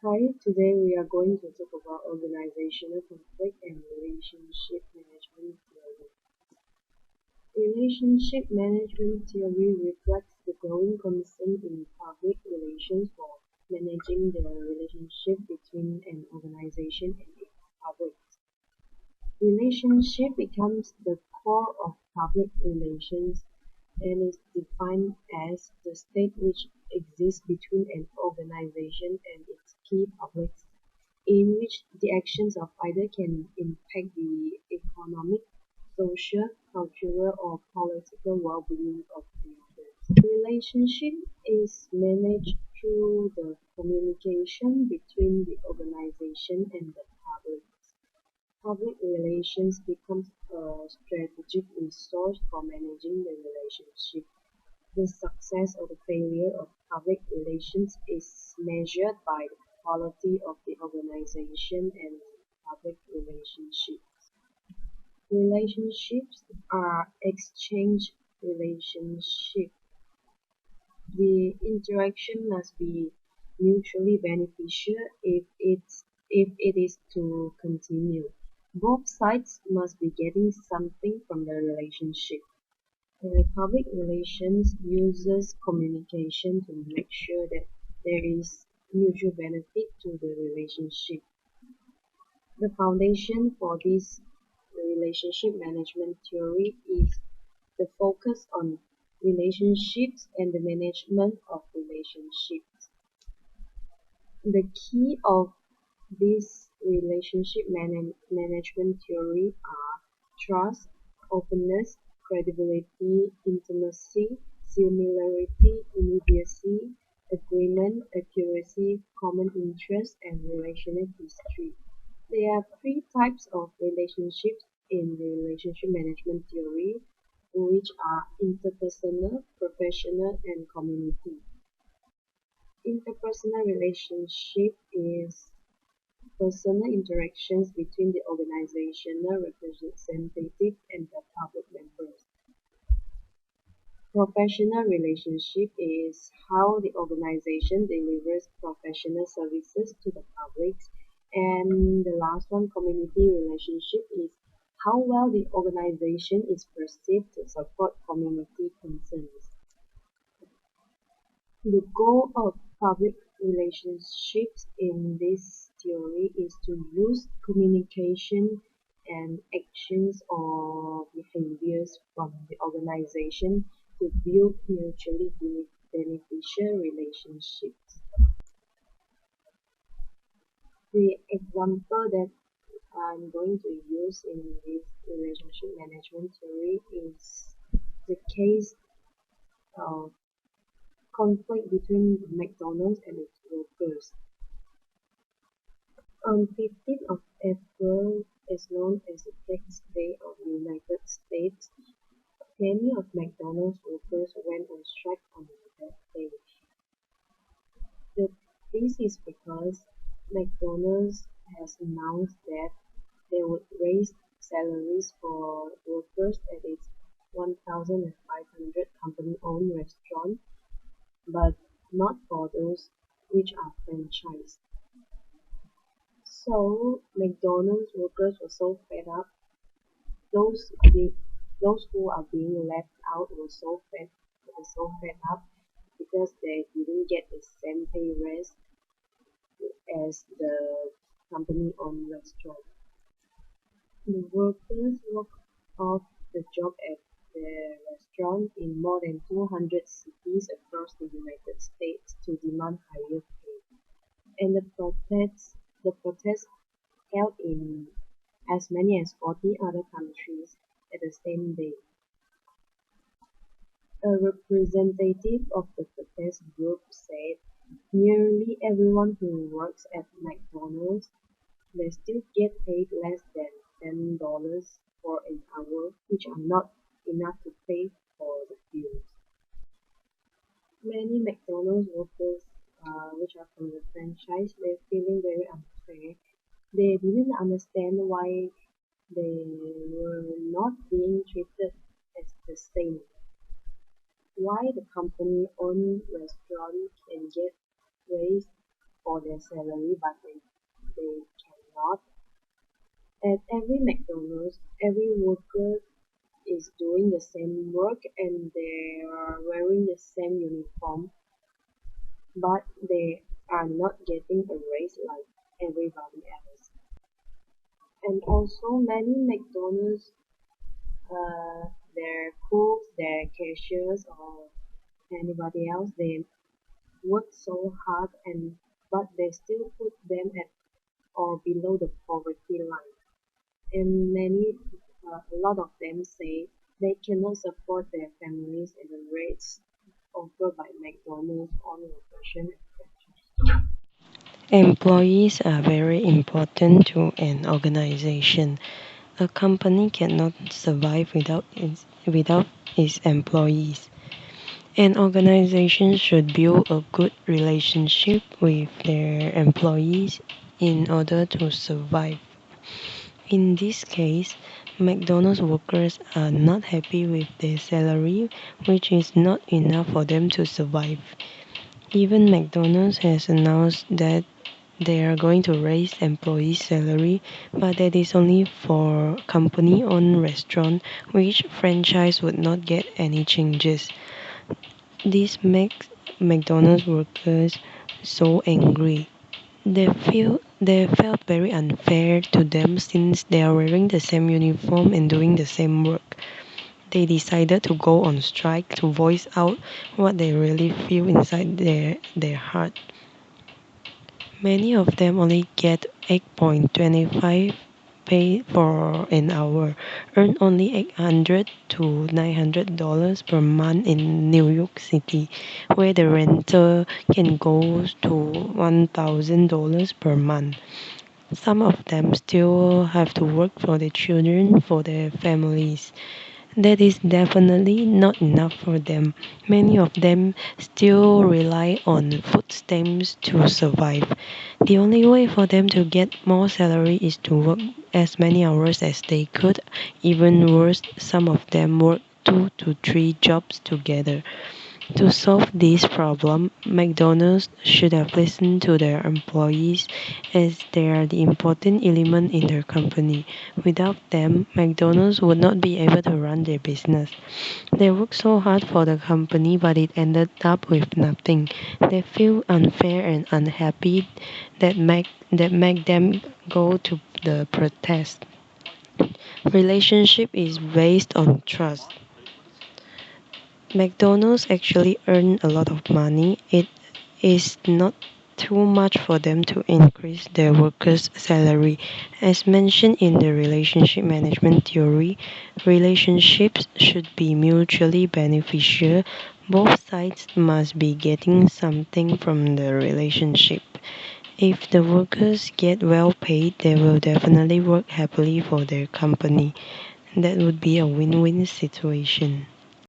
Hi, today we are going to talk about organizational conflict and relationship management theory. Relationship management theory reflects the growing concern in public relations for managing the relationship between an organization and its public. Relationship becomes the core of public relations and is defined as the state which exists between an organization and its key publics in which the actions of either can impact the economic, social, cultural, or political well-being of the other. Relationship is managed through the communication between the organization and the public. Public relations becomes a strategic resource for managing the relationship. The success or the failure of public relations is measured by the quality of the organization and public relationships. Relationships are exchange relationships. The interaction must be mutually beneficial if it is to continue. Both sides must be getting something from the relationship. Public relations uses communication to make sure that there is mutual benefit to the relationship. The foundation for this relationship management theory is the focus on relationships and the management of relationships. The key of this relationship management theory are trust, openness, credibility, intimacy, similarity, immediacy, agreement, accuracy, common interest, and relational history. There are three types of relationships in relationship management theory, which are interpersonal, professional, and community. Interpersonal relationship is personal interactions between the organizational representative and the public members. Professional relationship is how the organization delivers professional services to the public. And the last one, community relationship, is how well the organization is perceived to support community concerns. The goal of public relationships in this theory is to use communication and actions or behaviors from the organization to build mutually beneficial relationships. The example that I'm going to use in this relationship management theory is the case of conflict between McDonald's and its workers. On 15th of April is known as the Tax Day of the United States. Many of McDonald's workers went on strike on that day. This is because McDonald's has announced that they would raise salaries for workers at its 1,500 company-owned restaurants, but not for those which are franchised. So McDonald's workers were so fed up. Those be, those who are being left out were so fed up because they didn't get the same pay raise as the company-owned restaurant. The workers walked off the job at the restaurant in more than 200 cities across the United States to demand higher pay. And the protests held in as many as 40 other countries at the same day. A representative of the protest group said, "Nearly everyone who works at McDonald's, they still get paid less than $10 for an hour, which are not enough to pay for the bills." Many McDonald's workers, which are from the franchise, they're feeling very unfair. They didn't understand why they were not being treated as the same. Why the company-owned restaurant can get raised for their salary, but they cannot. At every McDonald's, every worker is doing the same work and they are wearing the same uniform, but they are not getting a raise like everybody else. And also many McDonald's, their cooks, their cashiers, or anybody else, they work so hard and but they still put them at or below the poverty line. And a lot of them say they cannot support their families at the rates offered by McDonald's on location and franchise. Employees are very important to an organization. A company cannot survive without its employees. An organization should build a good relationship with their employees in order to survive. In this case, McDonald's workers are not happy with their salary, which is not enough for them to survive. Even McDonald's has announced that they are going to raise employees' salary, but that is only for company-owned restaurant, which franchise would not get any changes. This makes McDonald's workers so angry. They felt very unfair to them since they are wearing the same uniform and doing the same work. They decided to go on strike to voice out what they really feel inside their heart. Many of them only get 8.25 pay for an hour, earn only $800 to $900 per month in New York City, where the rental can go to $1,000 per month. Some of them still have to work for their children, for their families. That is definitely not enough for them. Many of them still rely on food stamps to survive. The only way for them to get more salary is to work as many hours as they could. Even worse, some of them work 2 to 3 jobs together. To solve this problem, McDonald's should have listened to their employees as they are the important element in their company. Without them, McDonald's would not be able to run their business. They worked so hard for the company, but it ended up with nothing. They feel unfair and unhappy that make them go to the protest. Relationship is based on trust. McDonald's actually earn a lot of money. It is not too much for them to increase their workers' salary. As mentioned in the relationship management theory, relationships should be mutually beneficial. Both sides must be getting something from the relationship. If the workers get well paid, they will definitely work happily for their company. That would be a win win situation.